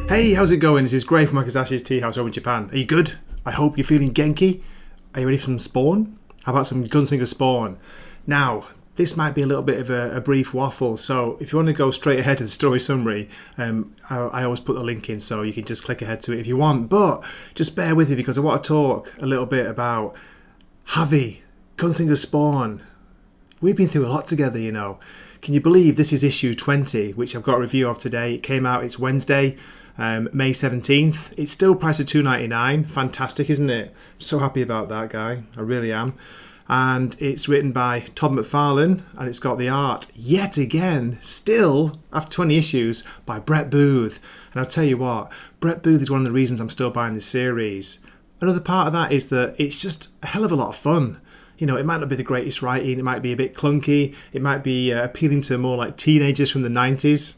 Hey, how's it going? This is Gray from Akazashi's Tea House over in Japan. Are you good? I hope you're feeling genki. Are you ready for some Spawn? How about some Gunslinger Spawn? Now, this might be a little bit of a brief waffle, so if you want to go straight ahead to the story summary, I always put the link in so you can just click ahead to it if you want, but just bear with me because I want to talk a little bit about Javi, Gunslinger Spawn. We've been through a lot together, you know. Can you believe this is issue 20, which I've got a review of today? It came out, it's Wednesday, May 17th. It's still priced at $2.99. Fantastic, isn't it? I'm so happy about that, guy. I really am. And it's written by Todd McFarlane, and it's got the art, yet again, still, after 20 issues, by Brett Booth. And I'll tell you what, Brett Booth is one of the reasons I'm still buying this series. Another part of that is that it's just a hell of a lot of fun. You know, it might not be the greatest writing, it might be a bit clunky, it might be appealing to more like teenagers from the 90s.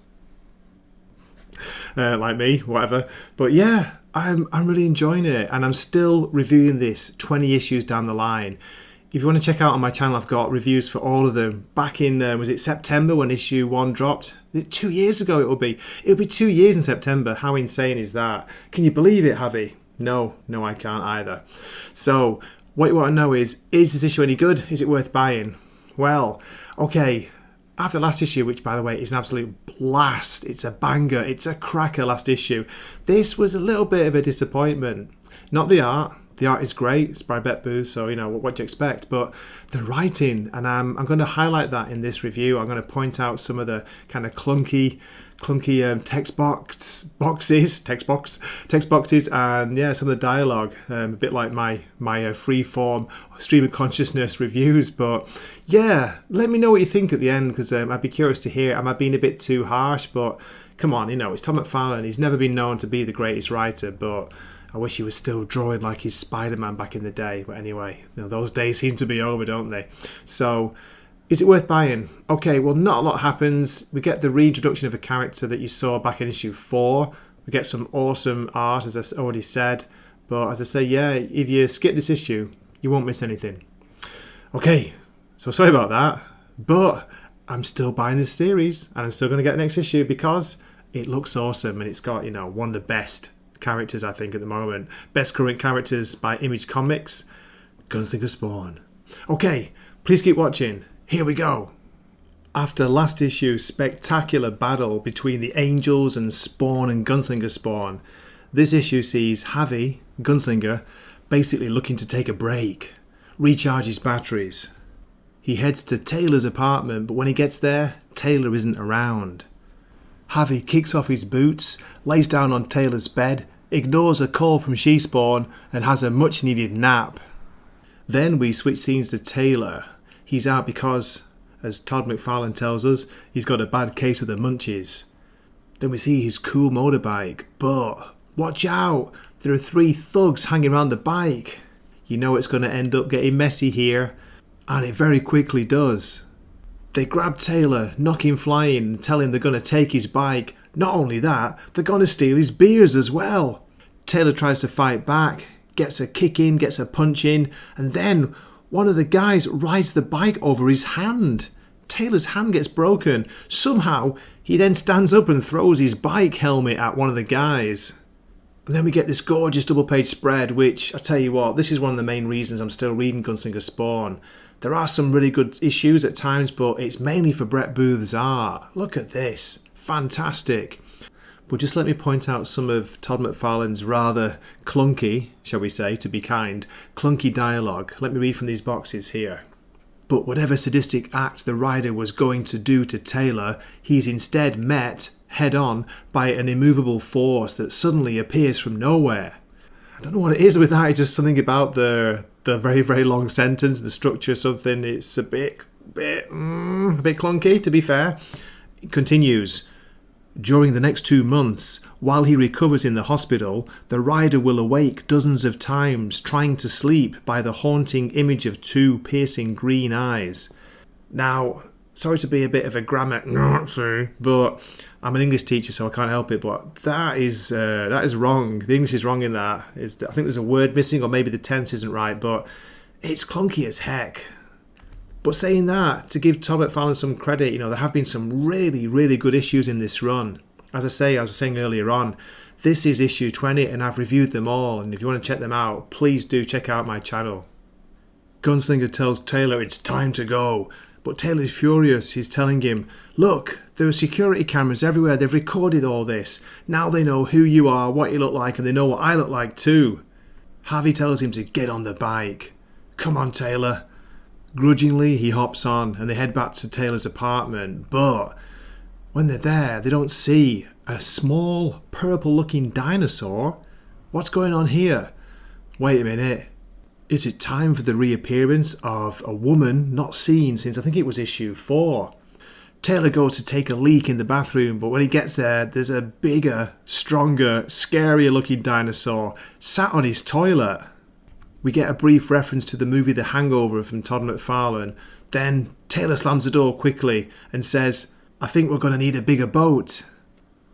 Like me, whatever. But yeah, I'm really enjoying it, and I'm still reviewing this 20 issues down the line. If you want to check out on my channel, I've got reviews for all of them. Back in, was it September when issue 1 dropped? 2 years ago it will be. It'll be 2 years in September. How insane is that? Can you believe it, Javi? No, I can't either. So, what you want to know is this issue any good? Is it worth buying? Well, okay, after the last issue, which by the way is an absolute blast, it's a banger, it's a cracker last issue, this was a little bit of a disappointment. Not the art. The art is great, it's by Brett Booth, so you know, what do you expect? But the writing, and I'm going to highlight that in this review. I'm going to point out some of the kind of clunky text boxes, and yeah, some of the dialogue, a bit like my free-form stream of consciousness reviews. But yeah, let me know what you think at the end, because I'd be curious to hear. Am I being a bit too harsh? But come on, you know, it's Todd McFarlane. He's never been known to be the greatest writer, but I wish he was still drawing like his Spider-Man back in the day. But anyway, you know, those days seem to be over, don't they? So, is it worth buying? Okay, well, not a lot happens. We get the reintroduction of a character that you saw back in issue 4. We get some awesome art, as I already said. But as I say, yeah, if you skip this issue, you won't miss anything. Okay, so sorry about that. But I'm still buying this series, and I'm still going to get the next issue because it looks awesome, and it's got, you know, one of the best characters, I think, at the moment. Best current characters by Image Comics, Gunslinger Spawn. Okay, please keep watching. Here we go. After last issue's spectacular battle between the Angels and Spawn and Gunslinger Spawn, this issue sees Javi, Gunslinger, basically looking to take a break, recharge his batteries. He heads to Taylor's apartment, but when he gets there, Taylor isn't around. Javi kicks off his boots, lays down on Taylor's bed, ignores a call from She-Spawn, and has a much-needed nap. Then we switch scenes to Taylor. He's out because, as Todd McFarlane tells us, he's got a bad case of the munchies. Then we see his cool motorbike, but watch out! There are 3 thugs hanging around the bike. You know it's going to end up getting messy here, and it very quickly does. They grab Taylor, knock him flying, and tell him they're going to take his bike. Not only that, they're going to steal his beers as well. Taylor tries to fight back, gets a kick in, gets a punch in, and then one of the guys rides the bike over his hand. Taylor's hand gets broken. Somehow, he then stands up and throws his bike helmet at one of the guys. And then we get this gorgeous double-page spread, which, I tell you what, this is one of the main reasons I'm still reading Gunslinger Spawn. There are some really good issues at times, but it's mainly for Brett Booth's art. Look at this. Fantastic. But just let me point out some of Todd McFarlane's rather clunky, shall we say, to be kind, clunky dialogue. Let me read from these boxes here. But whatever sadistic act the rider was going to do to Taylor, he's instead met, head-on, by an immovable force that suddenly appears from nowhere. I don't know what it is with that. It's just something about the very, very long sentence, the structure, something. It's a bit clunky, to be fair. It continues. During the next 2 months, while he recovers in the hospital, the rider will awake dozens of times, trying to sleep by the haunting image of 2 piercing green eyes. Now, sorry to be a bit of a grammar Nazi, but I'm an English teacher, so I can't help it. But that is wrong. The English is wrong in that. I think there's a word missing, or maybe the tense isn't right. But it's clunky as heck. But saying that, to give Todd McFarlane some credit, you know, there have been some really, really good issues in this run. As I was saying earlier on, This is issue 20 and I've reviewed them all, and if you want to check them out, please do check out my channel. Gunslinger tells Taylor it's time to go, but Taylor's furious. He's telling him, look, there are security cameras everywhere, they've recorded all this. Now they know who you are, what you look like, and they know what I look like too. Harvey tells him to get on the bike. Come on, Taylor. Grudgingly, he hops on and they head back to Taylor's apartment, but when they're there, they don't see a small purple-looking dinosaur. What's going on here? Wait a minute. Is it time for the reappearance of a woman not seen since I think it was issue 4? Taylor goes to take a leak in the bathroom, but when he gets there, there's a bigger, stronger, scarier-looking dinosaur sat on his toilet. We get a brief reference to the movie The Hangover from Todd McFarlane. Then Taylor slams the door quickly and says, I think we're going to need a bigger boat.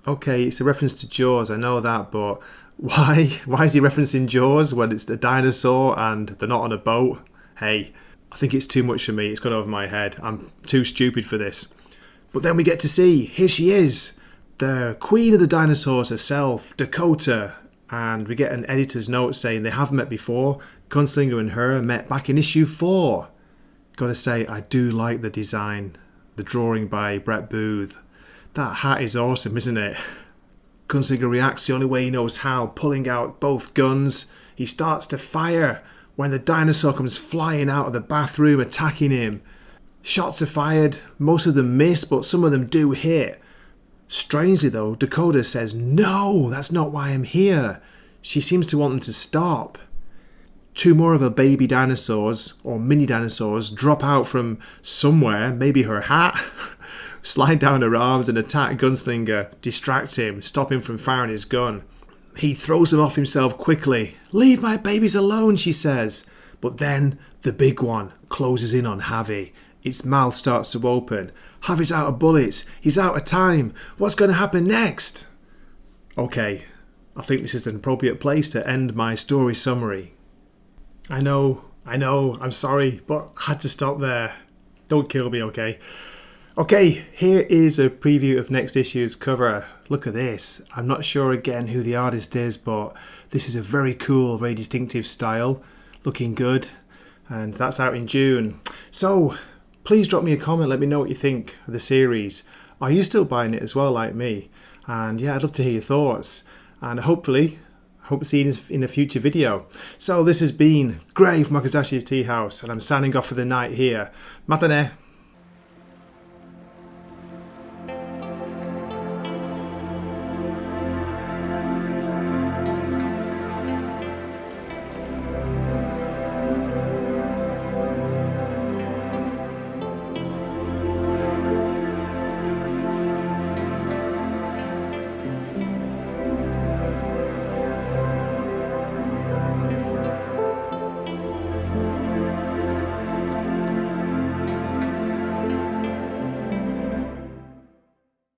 Okay, it's a reference to Jaws, I know that, but why? Why is he referencing Jaws when it's the dinosaur and they're not on a boat? Hey, I think it's too much for me. It's gone over my head. I'm too stupid for this. But then we get to see, here she is, the queen of the dinosaurs herself, Dakota. And we get an editor's note saying they have met before. Gunslinger and her met back in issue 4. Gotta say, I do like the design. The drawing by Brett Booth. That hat is awesome, isn't it? Gunslinger reacts the only way he knows how, pulling out both guns. He starts to fire when the dinosaur comes flying out of the bathroom, attacking him. Shots are fired. Most of them miss, but some of them do hit. Strangely though, Dakota says, no, that's not why I'm here. She seems to want them to stop. 2 more of her baby dinosaurs, or mini dinosaurs, drop out from somewhere, maybe her hat, slide down her arms and attack Gunslinger, distract him, stop him from firing his gun. He throws them off himself quickly. Leave my babies alone, she says. But then the big one closes in on Javi. Its mouth starts to open. Javi's out of bullets. He's out of time. What's going to happen next? Okay, I think this is an appropriate place to end my story summary. I know, I'm sorry, but I had to stop there. Don't kill me, okay? Okay, here is a preview of next issue's cover. Look at this. I'm not sure again who the artist is, but this is a very cool, very distinctive style. Looking good. And that's out in June. So, please drop me a comment, let me know what you think of the series. Are you still buying it as well, like me? And yeah, I'd love to hear your thoughts. And hopefully, hope to see you in a future video. So this has been Gray from Makazashi's Tea House, and I'm signing off for the night here. Matane!